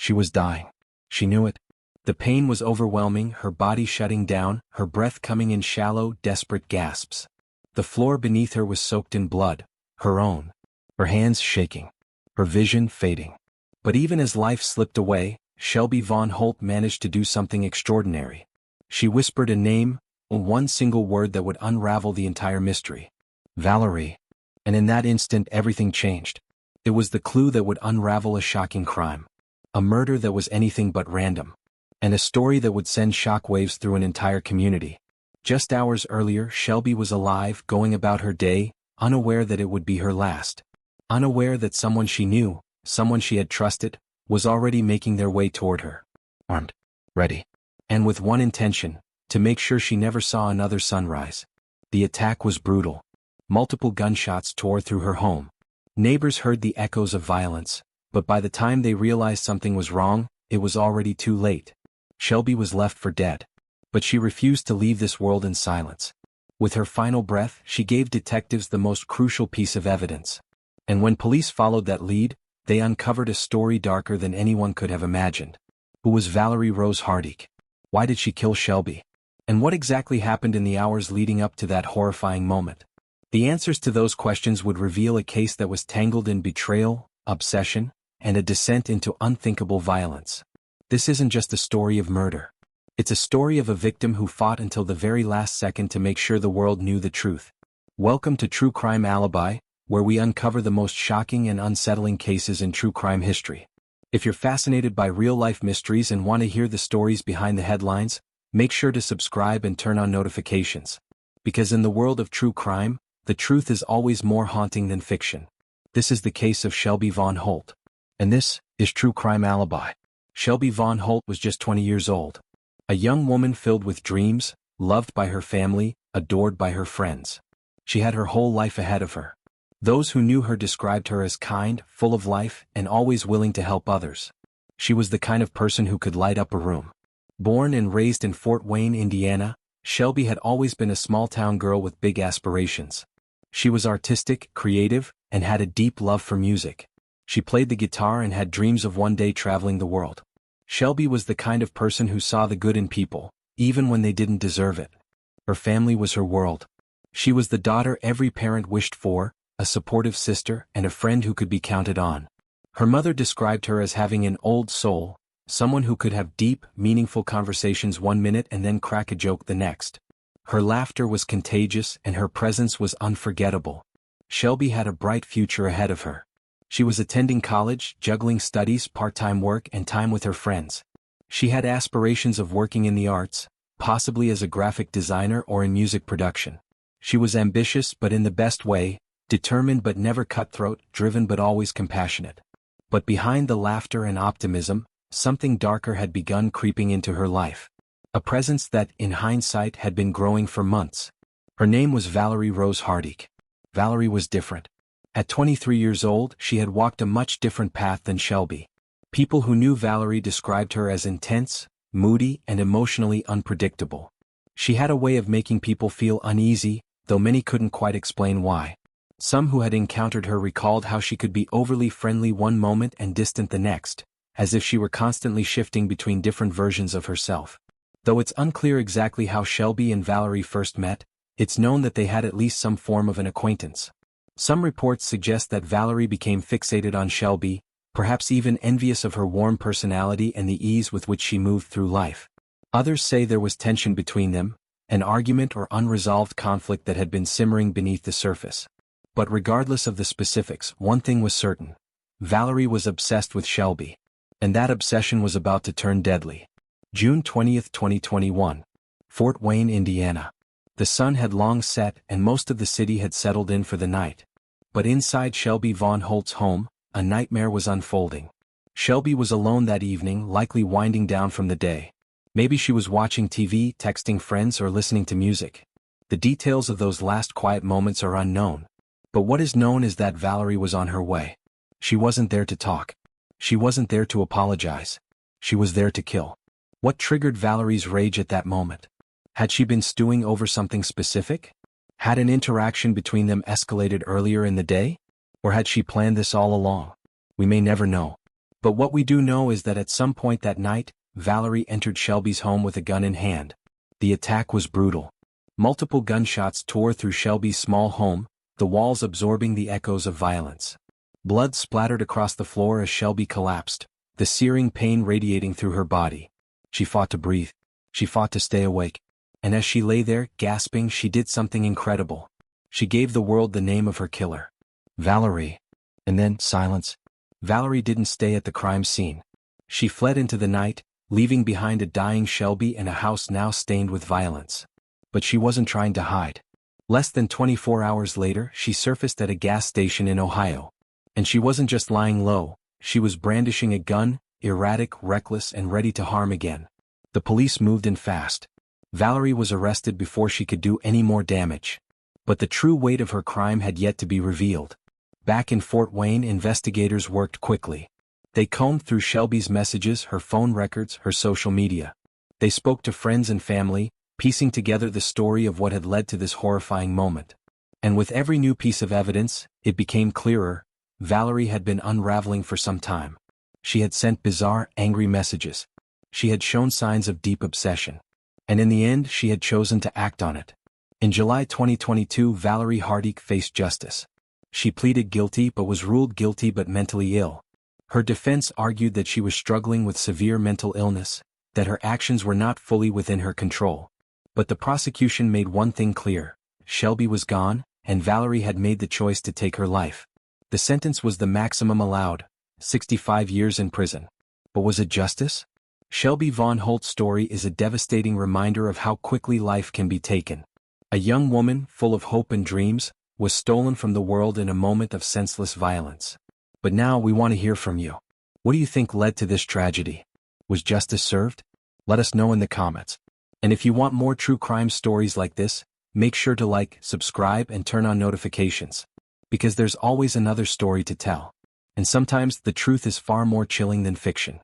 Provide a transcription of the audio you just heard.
She was dying. She knew it. The pain was overwhelming, her body shutting down, her breath coming in shallow, desperate gasps. The floor beneath her was soaked in blood, her own. Her hands shaking. Her vision fading. But even as life slipped away, Shelby von Holdt managed to do something extraordinary. She whispered a name, one single word that would unravel the entire mystery. Valerie. And in that instant everything changed. It was the clue that would unravel a shocking crime. A murder that was anything but random. And a story that would send shockwaves through an entire community. Just hours earlier, Shelby was alive, going about her day, unaware that it would be her last. Unaware that someone she knew, someone she had trusted, was already making their way toward her. Armed. Ready. And with one intention, to make sure she never saw another sunrise. The attack was brutal. Multiple gunshots tore through her home. Neighbors heard the echoes of violence, but by the time they realized something was wrong, it was already too late. Shelby was left for dead. But she refused to leave this world in silence. With her final breath, she gave detectives the most crucial piece of evidence. And when police followed that lead, they uncovered a story darker than anyone could have imagined. Who was Valerie Rose Hardiek? Why did she kill Shelby? And what exactly happened in the hours leading up to that horrifying moment? The answers to those questions would reveal a case that was tangled in betrayal, obsession, and a descent into unthinkable violence. This isn't just a story of murder. It's a story of a victim who fought until the very last second to make sure the world knew the truth. Welcome to True Crime Alibi, where we uncover the most shocking and unsettling cases in true crime history. If you're fascinated by real-life mysteries and want to hear the stories behind the headlines, make sure to subscribe and turn on notifications. Because in the world of true crime, the truth is always more haunting than fiction. This is the case of Shelby von Holdt. And this is True Crime Alibi. Shelby von Holdt was just 20 years old. A young woman filled with dreams, loved by her family, adored by her friends. She had her whole life ahead of her. Those who knew her described her as kind, full of life, and always willing to help others. She was the kind of person who could light up a room. Born and raised in Fort Wayne, Indiana, Shelby had always been a small-town girl with big aspirations. She was artistic, creative, and had a deep love for music. She played the guitar and had dreams of one day traveling the world. Shelby was the kind of person who saw the good in people, even when they didn't deserve it. Her family was her world. She was the daughter every parent wished for, a supportive sister, and a friend who could be counted on. Her mother described her as having an old soul, someone who could have deep, meaningful conversations one minute and then crack a joke the next. Her laughter was contagious and her presence was unforgettable. Shelby had a bright future ahead of her. She was attending college, juggling studies, part-time work, and time with her friends. She had aspirations of working in the arts, possibly as a graphic designer or in music production. She was ambitious but in the best way, determined but never cutthroat, driven but always compassionate. But behind the laughter and optimism, something darker had begun creeping into her life. A presence that, in hindsight, had been growing for months. Her name was Valerie Rose Hardiek. Valerie was different. At 23 years old, she had walked a much different path than Shelby. People who knew Valerie described her as intense, moody, and emotionally unpredictable. She had a way of making people feel uneasy, though many couldn't quite explain why. Some who had encountered her recalled how she could be overly friendly one moment and distant the next, as if she were constantly shifting between different versions of herself. Though it's unclear exactly how Shelby and Valerie first met, it's known that they had at least some form of an acquaintance. Some reports suggest that Valerie became fixated on Shelby, perhaps even envious of her warm personality and the ease with which she moved through life. Others say there was tension between them, an argument or unresolved conflict that had been simmering beneath the surface. But regardless of the specifics, one thing was certain. Valerie was obsessed with Shelby. And that obsession was about to turn deadly. June 20, 2021. Fort Wayne, Indiana. The sun had long set and most of the city had settled in for the night. But inside Shelby von Holdt's home, a nightmare was unfolding. Shelby was alone that evening, likely winding down from the day. Maybe she was watching TV, texting friends, or listening to music. The details of those last quiet moments are unknown. But what is known is that Valerie was on her way. She wasn't there to talk. She wasn't there to apologize. She was there to kill. What triggered Valerie's rage at that moment? Had she been stewing over something specific? Had an interaction between them escalated earlier in the day? Or had she planned this all along? We may never know. But what we do know is that at some point that night, Valerie entered Shelby's home with a gun in hand. The attack was brutal. Multiple gunshots tore through Shelby's small home, the walls absorbing the echoes of violence. Blood splattered across the floor as Shelby collapsed, the searing pain radiating through her body. She fought to breathe. She fought to stay awake. And as she lay there, gasping, she did something incredible. She gave the world the name of her killer. Valerie. And then, silence. Valerie didn't stay at the crime scene. She fled into the night, leaving behind a dying Shelby and a house now stained with violence. But she wasn't trying to hide. Less than 24 hours later, she surfaced at a gas station in Ohio. And she wasn't just lying low, she was brandishing a gun, erratic, reckless, and ready to harm again. The police moved in fast. Valerie was arrested before she could do any more damage. But the true weight of her crime had yet to be revealed. Back in Fort Wayne, investigators worked quickly. They combed through Shelby's messages, her phone records, her social media. They spoke to friends and family, piecing together the story of what had led to this horrifying moment. And with every new piece of evidence, it became clearer. Valerie had been unraveling for some time. She had sent bizarre, angry messages. She had shown signs of deep obsession. And in the end, she had chosen to act on it. In July 2022, Valerie Hardiek faced justice. She pleaded guilty but was ruled guilty but mentally ill. Her defense argued that she was struggling with severe mental illness, that her actions were not fully within her control. But the prosecution made one thing clear: Shelby was gone, and Valerie had made the choice to take her life. The sentence was the maximum allowed, 65 years in prison. But was it justice? Shelby von Holdt's story is a devastating reminder of how quickly life can be taken. A young woman, full of hope and dreams, was stolen from the world in a moment of senseless violence. But now we want to hear from you. What do you think led to this tragedy? Was justice served? Let us know in the comments. And if you want more true crime stories like this, make sure to like, subscribe, and turn on notifications. Because there's always another story to tell. And sometimes the truth is far more chilling than fiction.